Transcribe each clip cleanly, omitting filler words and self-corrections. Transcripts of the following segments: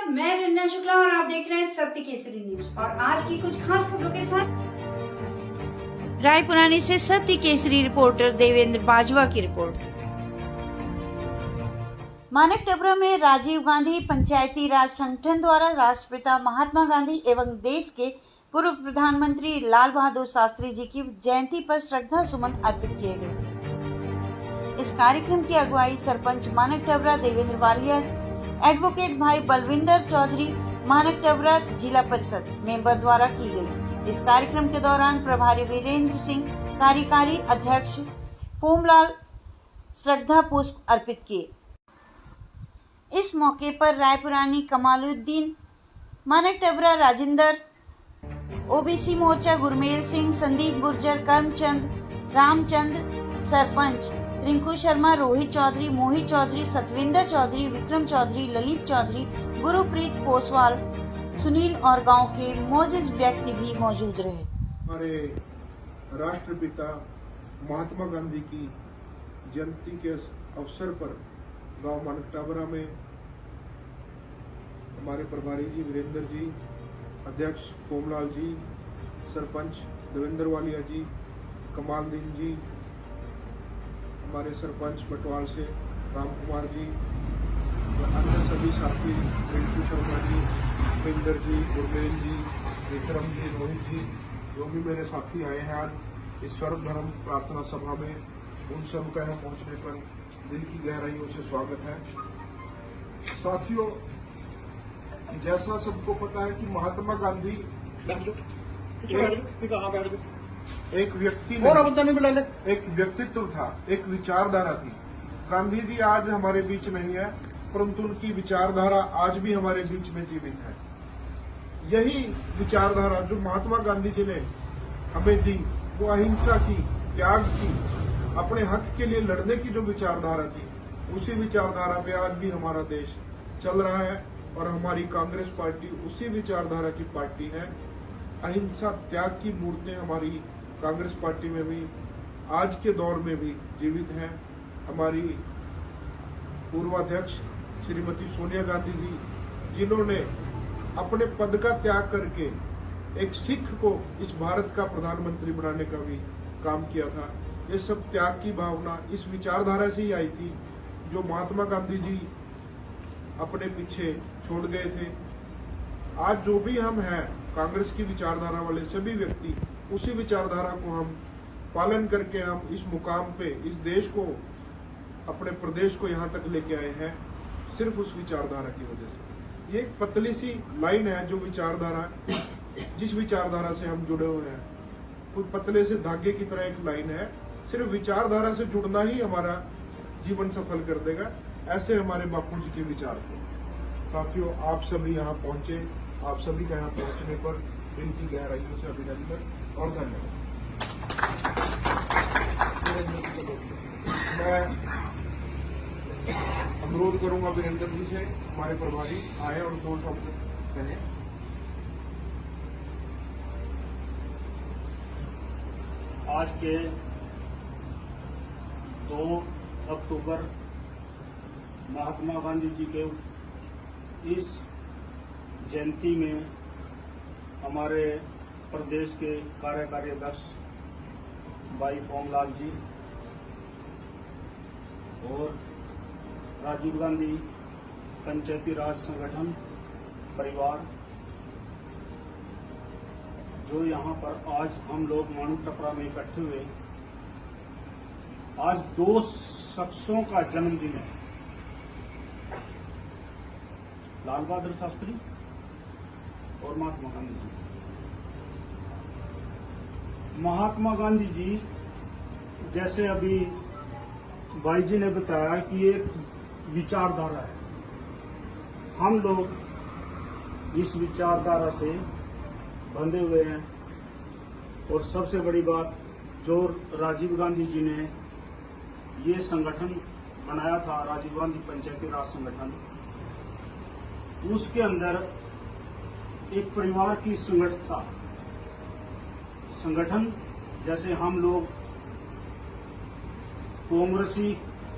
मैं रंजना शुक्ला और आप देख रहे हैं सत्य केसरी न्यूज। और आज की कुछ खास खबरों के साथ रायपुरानी से सत्य केसरी रिपोर्टर देवेंद्र बाजवा की रिपोर्ट। मानक टबरा में राजीव गांधी पंचायती राज संगठन द्वारा राष्ट्रपिता महात्मा गांधी एवं देश के पूर्व प्रधानमंत्री लाल बहादुर शास्त्री जी की जयंती पर श्रद्धा सुमन अर्पित किए गए। इस कार्यक्रम की अगुवाई सरपंच मानक टबरा देवेंद्र वालिया, एडवोकेट भाई बलविंदर चौधरी मानक टबरा जिला परिषद मेंबर द्वारा की गई। इस कार्यक्रम के दौरान प्रभारी वीरेंद्र सिंह, कार्यकारी अध्यक्ष फोमलाल श्रद्धा पुष्प अर्पित किए। इस मौके पर रायपुरानी कमालुद्दीन, मानक टबरा राजेंद्र, ओबीसी मोर्चा गुरमेल सिंह, संदीप गुर्जर, करमचंद, रामचंद, सरपंच रिंकू शर्मा, रोहित चौधरी, मोहित चौधरी, सतविंदर चौधरी, विक्रम चौधरी, ललित चौधरी, गुरुप्रीत पोसवाल, सुनील और गांव के मौजूद व्यक्ति भी मौजूद रहे। हमारे राष्ट्रपिता महात्मा गांधी की जयंती के अवसर पर गांव मानक टबरा में हमारे प्रभारी जी वीरेंद्र जी, अध्यक्ष फोमलाल जी, सरपंच देवेंद्र वालिया जी, कमालुद्दीन जी, हमारे सरपंच बटवाल से राम कुमार जी, अन्य सभी साथी रिंकू शर्मा जी, भूपेंद्र जी, गुरमेल जी, विक्रम जी, रोहित जी, जो भी मेरे साथी आए हैं आज इस सर्व धर्म प्रार्थना सभा में, उन सब का यहाँ पहुंचने पर दिल की गहराइयों से स्वागत है। साथियों, जैसा सबको पता है कि महात्मा गांधी एक व्यक्ति एक व्यक्तित्व था, एक विचारधारा थी। गांधी जी आज हमारे बीच नहीं है, परंतु उनकी विचारधारा आज भी हमारे बीच में जीवित है। यही विचारधारा जो महात्मा गांधी जी ने हमें दी, वो अहिंसा की, त्याग की, अपने हक के लिए लड़ने की जो विचारधारा थी, उसी विचारधारा पे आज भी हमारा देश चल रहा है। और हमारी कांग्रेस पार्टी उसी विचारधारा की पार्टी है। अहिंसा त्याग की मूर्तें हमारी कांग्रेस पार्टी में भी आज के दौर में भी जीवित हैं। हमारी पूर्वाध्यक्ष श्रीमती सोनिया गांधी जी, जिन्होंने अपने पद का त्याग करके एक सिख को इस भारत का प्रधानमंत्री बनाने का भी काम किया था, ये सब त्याग की भावना इस विचारधारा से ही आई थी जो महात्मा गांधी जी अपने पीछे छोड़ गए थे। आज जो भी हम हैं कांग्रेस की विचारधारा वाले सभी व्यक्ति, उसी विचारधारा को हम पालन करके हम इस मुकाम पे इस देश को, अपने प्रदेश को यहाँ तक लेके आए हैं, सिर्फ उस विचारधारा की वजह से। ये एक पतली सी लाइन है जो विचारधारा, जिस विचारधारा से हम जुड़े हुए हैं, कोई पतले से धागे की तरह एक लाइन है। सिर्फ विचारधारा से जुड़ना ही हमारा जीवन सफल कर देगा। ऐसे हमारे बापू जी के विचार थे। साथियों, आप सभी यहाँ पहुंचे, आप सभी का यहाँ पहुंचने पर दिल की गहराइयों से अभिनंदन और धन्यवाद। मैं अनुरोध करूंगा वीरेंद्र जी से, हमारे प्रभारी आए और 2 शब्द कहें। आज के 2 अक्टूबर महात्मा गांधी जी के इस जयंती में हमारे प्रदेश के कार्यकारी अध्यक्ष भाई फोमलाल जी और राजीव गांधी पंचायती राज संगठन परिवार, जो यहाँ पर आज हम लोग मानक टबरा में इकट्ठे हुए, आज 2 शख्सों का जन्मदिन है, लाल बहादुर शास्त्री और महात्मा गांधी जी। महात्मा गांधी जी, जैसे अभी भाई जी ने बताया कि एक विचारधारा है, हम लोग इस विचारधारा से बंधे हुए हैं। और सबसे बड़ी बात, जो राजीव गांधी जी ने ये संगठन बनाया था, राजीव गांधी पंचायती राज संगठन, उसके अंदर एक परिवार की संगठितता, संगठन जैसे हम लोग कांग्रेसी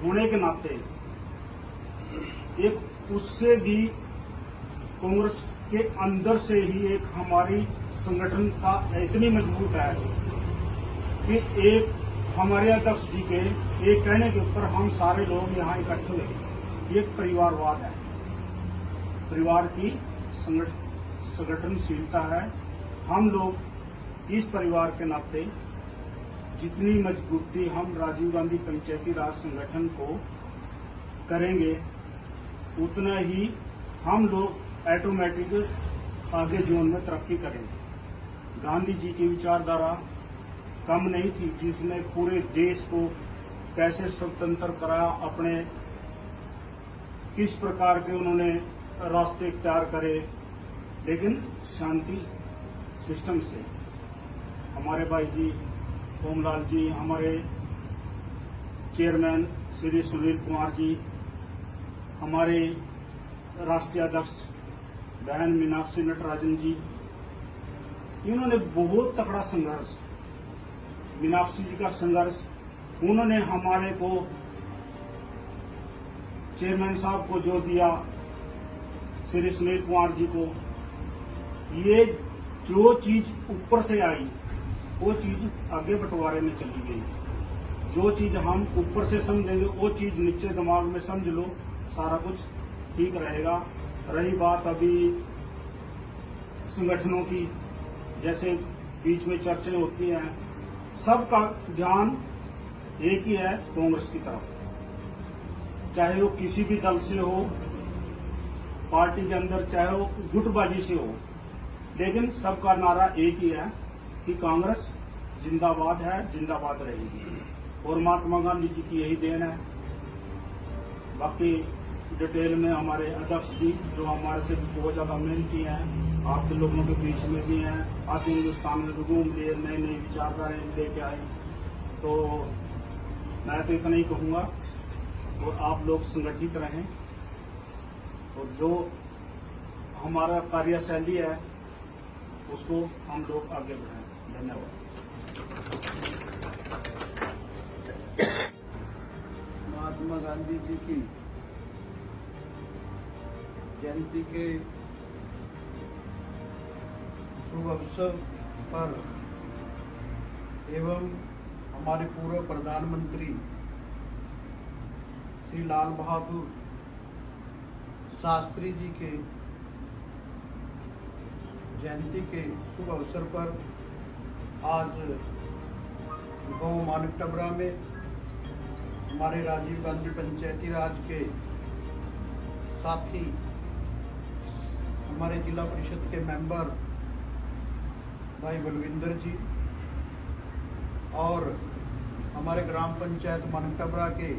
होने के नाते एक उससे भी कांग्रेस के अंदर से ही एक हमारी संगठन का इतनी मजबूत है कि एक हमारे अध्यक्ष जी के एक कहने के ऊपर हम सारे लोग यहाँ इकट्ठे हुए। एक परिवारवाद है, परिवार की संगठनशीलता है। हम लोग इस परिवार के नाते जितनी मजबूती हम राजीव गांधी पंचायती राज संगठन को करेंगे, उतना ही हम लोग ऑटोमेटिक आगे जीवन में तरक्की करेंगे। गांधी जी की विचारधारा कम नहीं थी, जिसने पूरे देश को कैसे स्वतंत्र करा, अपने किस प्रकार के उन्होंने रास्ते इख्तियार करे, लेकिन शांति सिस्टम से। हमारे भाई जी ओमलाल जी, हमारे चेयरमैन श्री सुनील कुमार जी, हमारे राष्ट्रीय अध्यक्ष बहन मीनाक्षी नटराजन जी, इन्होंने बहुत तगड़ा संघर्ष, मीनाक्षी जी का संघर्ष, उन्होंने हमारे को चेयरमैन साहब को जो दिया, श्री सुनील कुमार जी को, ये जो चीज ऊपर से आई वो चीज आगे बंटवारे में चली गई। जो चीज हम ऊपर से समझेंगे वो चीज नीचे दिमाग में समझ लो, सारा कुछ ठीक रहेगा। रही बात अभी संगठनों की, जैसे बीच में चर्चाएं होती हैं, सबका ध्यान एक ही है, कांग्रेस की तरफ। चाहे वो किसी भी दल से हो, पार्टी के अंदर, चाहे वो गुटबाजी से हो, लेकिन सबका नारा एक ही है कि कांग्रेस जिंदाबाद है, जिंदाबाद रहेगी। और महात्मा गांधी जी की यही देन है। बाकी डिटेल में हमारे अध्यक्ष जी, जो हमारे से बहुत ज्यादा मेहनती हैं, आपके लोगों के बीच में भी हैं, आधे हिंदुस्तान में भी घूम लिए, नई नई विचारधाराएं लेके आए। तो मैं तो इतना ही कहूंगा, और आप लोग संगठित रहें, और जो हमारा कार्यशैली है उसको हम लोग आगे बढ़ाएं। धन्यवाद। महात्मा गांधी जी की जयंती के शुभ अवसर पर एवं हमारे पूर्व प्रधानमंत्री श्री लाल बहादुर शास्त्री जी के जयंती के शुभ अवसर पर आज गौ मानक टबरा में हमारे राजीव गांधी पंचायती राज के साथी, हमारे जिला परिषद के मेंबर भाई बलविंदर जी और हमारे ग्राम पंचायत मानक टबरा के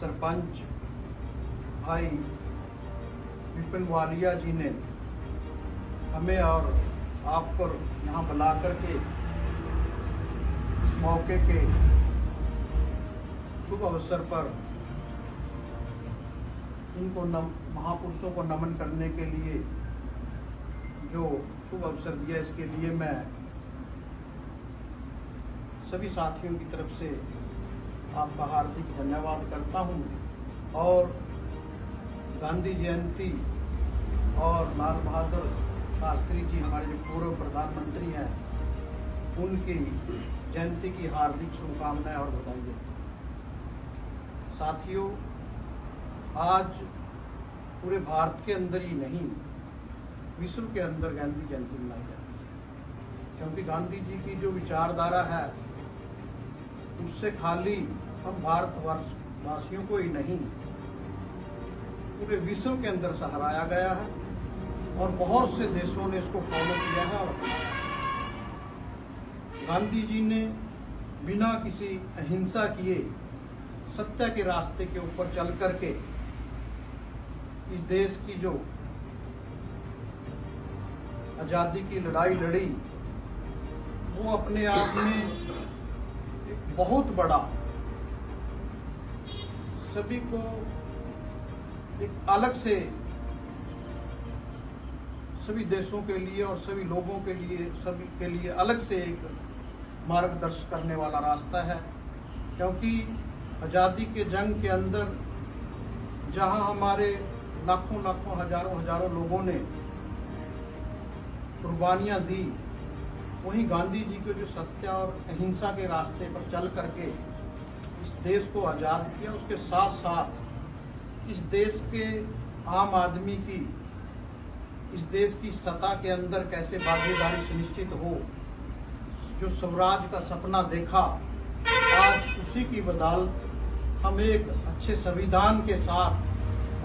सरपंच भाई विपिन वालिया जी ने हमें और आपको यहाँ बुला करके इस मौके के शुभ अवसर पर उनको महापुरुषों को नमन करने के लिए जो शुभ अवसर दिया, इसके लिए मैं सभी साथियों की तरफ से आपका हार्दिक धन्यवाद करता हूँ। और गांधी जयंती और लाल बहादुर शास्त्री जी, हमारे जो पूर्व प्रधानमंत्री हैं, उनकी जयंती की हार्दिक शुभकामनाएं और बधाई देता हूं। साथियों, आज पूरे भारत के अंदर ही नहीं, विश्व के अंदर गांधी जयंती मनाई जाती है, क्योंकि गांधी जी की जो विचारधारा है उससे खाली हम भारतवर्ष वासियों को ही नहीं, पूरे विश्व के अंदर सहराया गया है और बहुत से देशों ने इसको फॉलो किया है। और गांधी जी ने बिना किसी अहिंसा किए सत्य के रास्ते के ऊपर चल करके इस देश की जो आजादी की लड़ाई लड़ी, वो अपने आप में एक बहुत बड़ा, सभी को एक अलग से, सभी देशों के लिए और सभी लोगों के लिए, सभी के लिए अलग से एक मार्गदर्शन करने वाला रास्ता है। क्योंकि आज़ादी के जंग के अंदर जहां हमारे लाखों लाखों हजारों हजारों लोगों ने कुर्बानियां दी, वही गांधी जी के जो सत्य और अहिंसा के रास्ते पर चल करके इस देश को आज़ाद किया, उसके साथ साथ इस देश के आम आदमी की, इस देश की सत्ता के अंदर कैसे भागीदारी सुनिश्चित हो, जो स्वराज का सपना देखा, आज उसी की बदौलत हम एक अच्छे संविधान के साथ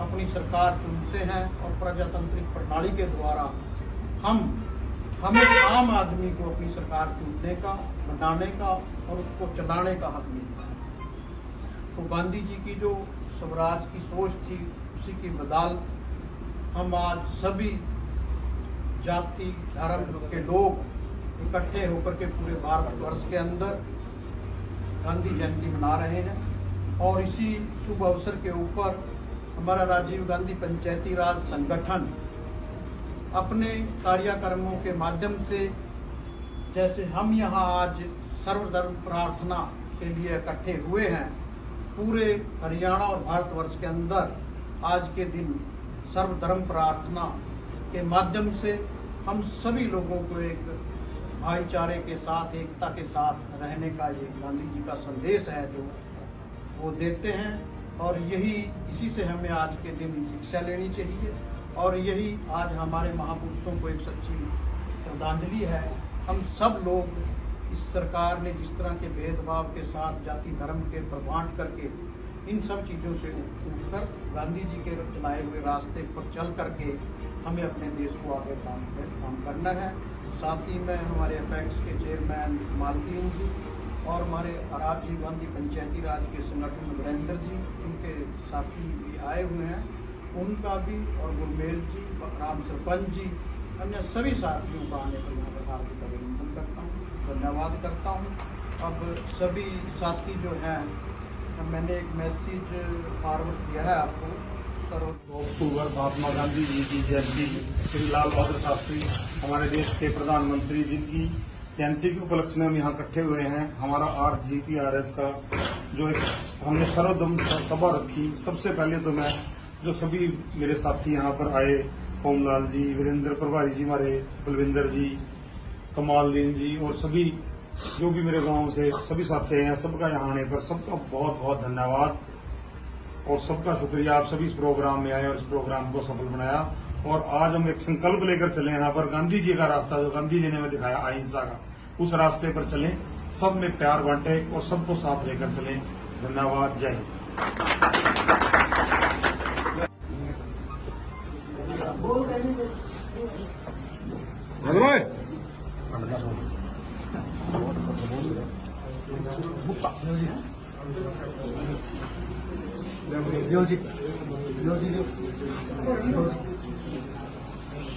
अपनी सरकार चुनते हैं और प्रजातांत्रिक प्रणाली के द्वारा हमें आम आदमी को अपनी सरकार चुनने का, बनाने का और उसको चलाने का हक मिलता है। तो गांधी जी की जो स्वराज की सोच थी, उसी की बदौलत हम आज सभी जाति धर्म के लोग इकट्ठे होकर के पूरे भारतवर्ष के अंदर गांधी जयंती मना रहे हैं। और इसी शुभ अवसर के ऊपर हमारा राजीव गांधी पंचायती राज संगठन अपने कार्यक्रमों के माध्यम से, जैसे हम यहाँ आज सर्वधर्म प्रार्थना के लिए इकट्ठे हुए हैं, पूरे हरियाणा और भारतवर्ष के अंदर आज के दिन सर्वधर्म प्रार्थना के माध्यम से हम सभी लोगों को एक भाईचारे के साथ, एकता के साथ रहने का ये गांधी जी का संदेश है जो वो देते हैं। और यही, इसी से हमें आज के दिन शिक्षा लेनी चाहिए और यही आज हमारे महापुरुषों को एक सच्ची श्रद्धांजलि है। हम सब लोग, इस सरकार ने जिस तरह के भेदभाव के साथ जाति धर्म के प्रभांट करके इन सब चीज़ों से उठकर गांधी जी के चलाए हुए रास्ते पर चल करके हमें अपने देश को आगे काम करना है। साथ ही में हमारे अपेक्स के चेयरमैन मालतीन जी और हमारे राजीव गांधी पंचायती राज के संगठन वीरेंद्र जी, उनके साथी भी आए हुए हैं, उनका भी, और गुरमेल जी, राम सरपंच जी, अन्य सभी साथियों का आने पर यहाँ पर हार्दिक अभिनंदन करता हूँ, धन्यवाद करता हूँ। अब सभी साथी जो हैं, मैंने एक मैसेज फॉरवर्ड किया है आपको। अक्टूबर महात्मा गांधी जी की जयंती, श्री लाल बहादुर शास्त्री हमारे देश के प्रधानमंत्री जी की जयंती के उपलक्ष्य में हम यहाँ इकट्ठे हुए हैं। हमारा RGPRS का जो एक हमने सर्वधर्म सभा रखी। सबसे पहले तो मैं जो सभी मेरे साथी यहाँ पर आए, सोमलाल जी, वीरेंद्र प्रभारी जी, हमारे बलविंदर जी, कमालदीन जी और सभी जो भी मेरे गांव से सभी साथी हैं, सबका यहाँ आने पर सबका बहुत बहुत धन्यवाद और सबका शुक्रिया। आप सभी इस प्रोग्राम में आए और इस प्रोग्राम को सफल बनाया। और आज हम एक संकल्प लेकर चले यहाँ पर, गांधी जी का रास्ता जो गांधी जी ने हमें दिखाया अहिंसा का, उस रास्ते पर चलें, सब में प्यार बांटे और सबको साथ लेकर चलें। धन्यवाद। जय हिंद।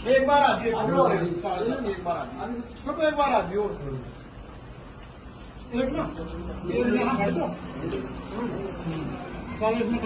एक बार आजिए, एक बार आजिए, एक बार आजिए और एक ना, यहाँ खड़ दो, कॉलेज में